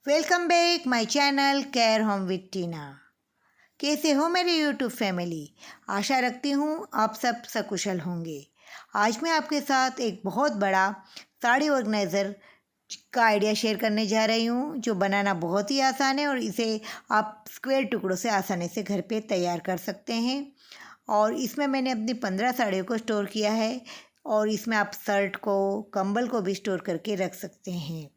Welcome back my channel care home with Tina. कैसे हो मेरी यूट्यूब फैमिली? आशा रखती हूँ आप सब सकुशल होंगे। आज मैं आपके साथ एक बहुत बड़ा साड़ी ऑर्गेनाइज़र का आइडिया शेयर करने जा रही हूँ, जो बनाना बहुत ही आसान है और इसे आप स्क्वायर टुकड़ों से आसानी से घर पे तैयार कर सकते हैं। और इसमें मैंने अपनी 15 साड़ियों को स्टोर किया है और इसमें आप शर्ट को, कंबल को भी स्टोर करके रख सकते हैं।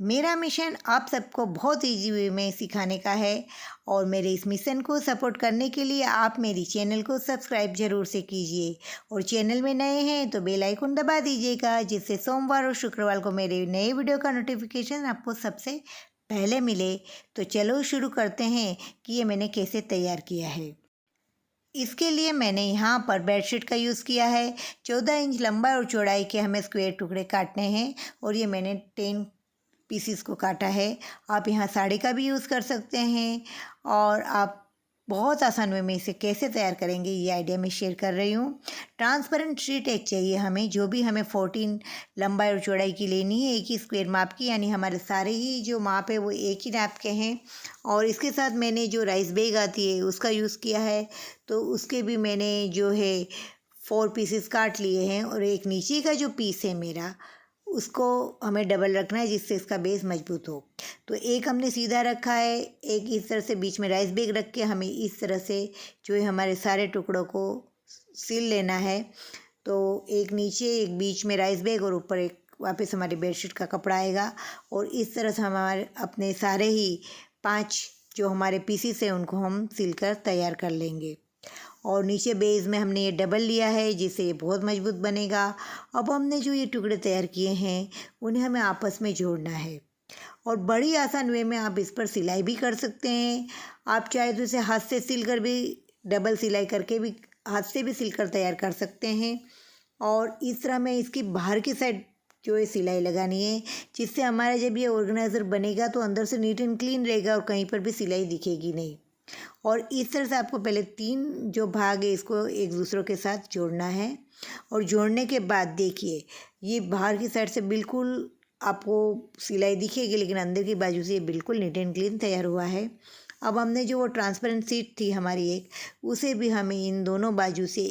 मेरा मिशन आप सबको बहुत इजी वे में सिखाने का है और मेरे इस मिशन को सपोर्ट करने के लिए आप मेरी चैनल को सब्सक्राइब ज़रूर से कीजिए और चैनल में नए हैं तो बेल आइकन दबा दीजिएगा, जिससे सोमवार और शुक्रवार को मेरे नए वीडियो का नोटिफिकेशन आपको सबसे पहले मिले। तो चलो शुरू करते हैं कि ये मैंने कैसे तैयार किया है। इसके लिए मैंने यहाँ पर बेडशीट का यूज़ किया है। 14 इंच लंबाई और चौड़ाई के हमें स्क्वायर टुकड़े काटने हैं और ये मैंने 10 पीसीस को काटा है। आप यहाँ साड़ी का भी यूज़ कर सकते हैं और आप बहुत आसान वे में इसे कैसे तैयार करेंगे ये आइडिया मैं शेयर कर रही हूँ। ट्रांसपेरेंट शीट एक चाहिए हमें, जो भी हमें 14 लंबाई और चौड़ाई की लेनी है, एक ही स्क्वायर माप की, यानी हमारे सारे ही जो माप है वो एक ही नाप के हैं। और इसके साथ मैंने जो राइस बैग आती है उसका यूज़ किया है, तो उसके भी मैंने जो है 4 पीसेस काट लिए हैं और एक नीचे का जो पीस है मेरा, उसको हमें डबल रखना है जिससे इसका बेस मजबूत हो। तो एक हमने सीधा रखा है, एक इस तरह से बीच में राइस बैग रख के हमें इस तरह से जो है हमारे सारे टुकड़ों को सिल लेना है। तो एक नीचे, एक बीच में राइस बैग और ऊपर एक वापस हमारी बेडशीट का कपड़ा आएगा और इस तरह से हमारे अपने सारे ही 5 जो हमारे पीसीस हैं उनको हम सिल कर तैयार कर लेंगे। और नीचे बेस में हमने ये डबल लिया है जिससे ये बहुत मजबूत बनेगा। अब हमने जो ये टुकड़े तैयार किए हैं उन्हें हमें आपस में जोड़ना है और बड़ी आसान वे में आप इस पर सिलाई भी कर सकते हैं। आप चाहे तो इसे हाथ से सिल कर भी, डबल सिलाई करके भी हाथ से भी सिलकर तैयार कर सकते हैं। और इस तरह में इसकी बाहर की साइड जो है सिलाई लगानी है, जिससे हमारा जब ये ऑर्गेनाइज़र बनेगा तो अंदर से नीट एंड क्लीन रहेगा और कहीं पर भी सिलाई दिखेगी नहीं। और इस तरह से आपको पहले 3 जो भाग है इसको एक दूसरों के साथ जोड़ना है और जोड़ने के बाद देखिए ये बाहर की साइड से बिल्कुल आपको सिलाई दिखेगी, लेकिन अंदर की बाजू से ये बिल्कुल नीट एंड क्लीन तैयार हुआ है। अब हमने जो वो ट्रांसपेरेंट शीट थी हमारी एक, उसे भी हमें इन दोनों बाजू से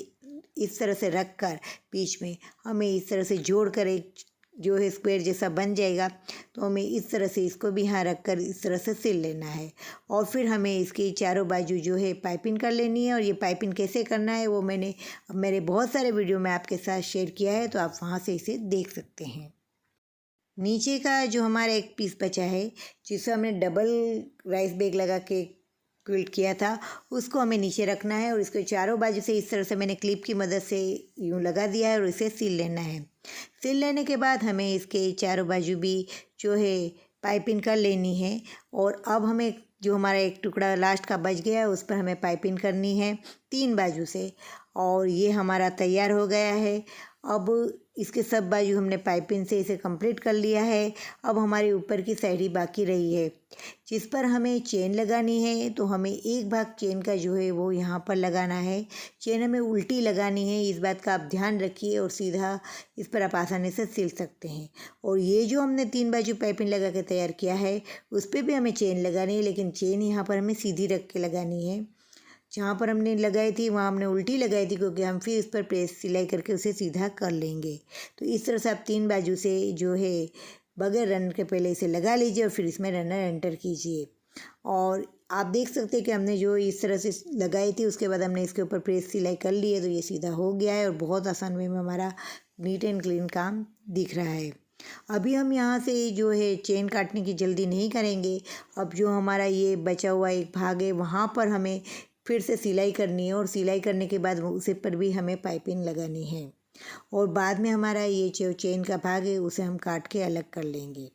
इस तरह से रख कर बीच में हमें इस तरह से जोड़ कर एक जो है स्क्वायर जैसा बन जाएगा। तो हमें इस तरह से इसको भी यहाँ रख कर इस तरह से सिल लेना है और फिर हमें इसकी चारों बाजू जो है पाइपिंग कर लेनी है। और ये पाइपिंग कैसे करना है वो मैंने मेरे बहुत सारे वीडियो में आपके साथ शेयर किया है, तो आप वहाँ से इसे देख सकते हैं। नीचे का जो हमारा एक पीस बचा है जिसे हमने डबल राइस बैग लगा के क्विल्ट किया था, उसको हमें नीचे रखना है और इसको चारों बाजू से इस तरह से मैंने क्लिप की मदद से यूँ लगा दिया है और इसे सिल लेना है। सिल लेने के बाद हमें इसके चारों बाजू भी जो है पाइपिंग कर लेनी है। और अब हमें जो हमारा एक टुकड़ा लास्ट का बच गया है उस पर हमें पाइपिंग करनी है 3 बाजू से और ये हमारा तैयार हो गया है। अब इसके सब बाजू हमने पाइपिंग से इसे कंप्लीट कर लिया है। अब हमारे ऊपर की साइड ही बाकी रही है जिस पर हमें चेन लगानी है। तो हमें एक भाग चेन का जो है वो यहाँ पर लगाना है। चेन हमें उल्टी लगानी है, इस बात का आप ध्यान रखिए और सीधा इस पर आप आसानी से सिल सकते हैं। और ये जो हमने 3 बाजू पाइपिंग लगा के तैयार किया है उस पर भी हमें चेन लगानी है, लेकिन चेन यहाँ पर हमें सीधी रख के लगानी है। जहाँ पर हमने लगाई थी वहाँ हमने उल्टी लगाई थी, क्योंकि हम फिर इस पर प्रेस सिलाई करके उसे सीधा कर लेंगे। तो इस तरह से आप 3 बाजू से जो है बगैर रनर के पहले इसे लगा लीजिए और फिर इसमें रनर एंटर कीजिए। और आप देख सकते हैं कि हमने जो इस तरह से लगाई थी उसके बाद हमने इसके ऊपर प्रेस सिलाई कर ली है, तो ये सीधा हो गया है और बहुत आसान वे में हमारा नीट एंड क्लीन काम दिख रहा है। अभी हम यहाँ से जो है चेन काटने की जल्दी नहीं करेंगे। अब जो हमारा ये बचा हुआ एक भाग है वहाँ पर हमें फिर से सिलाई करनी है और सिलाई करने के बाद उसे पर भी हमें पाइपिंग लगानी है और बाद में हमारा ये जो चेन का भाग है उसे हम काट के अलग कर लेंगे।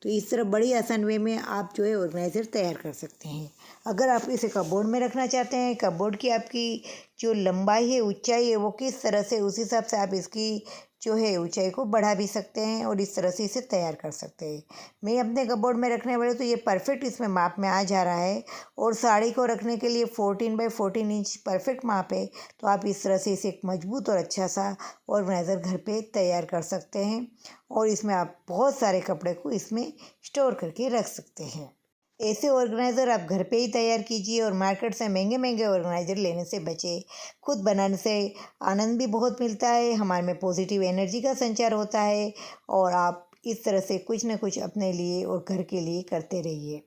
तो इस तरह बड़ी आसान वे में आप जो है ऑर्गेनाइज़र तैयार कर सकते हैं। अगर आप इसे कपबोर्ड में रखना चाहते हैं, कपबोर्ड की आपकी जो लंबाई है, ऊंचाई है, वो किस तरह से, उस हिसाब से आप इसकी जो है ऊंचाई को बढ़ा भी सकते हैं और इस तरह से इसे तैयार कर सकते हैं। मैं अपने कपबोर्ड में रखने वाले तो ये परफेक्ट इसमें माप में आ जा रहा है और साड़ी को रखने के लिए 14 बाई 14 इंच परफेक्ट माप है। तो आप इस तरह से इसे एक मजबूत और अच्छा सा ऑर्गेनाइज़र घर पे तैयार कर सकते हैं और इसमें आप बहुत सारे कपड़े को इसमें स्टोर करके रख सकते हैं। ऐसे ऑर्गेनाइज़र आप घर पे ही तैयार कीजिए और मार्केट से महंगे महंगे ऑर्गेनाइज़र लेने से बचें। खुद बनाने से आनंद भी बहुत मिलता है, हमारे में पॉजिटिव एनर्जी का संचार होता है और आप इस तरह से कुछ ना कुछ अपने लिए और घर के लिए करते रहिए।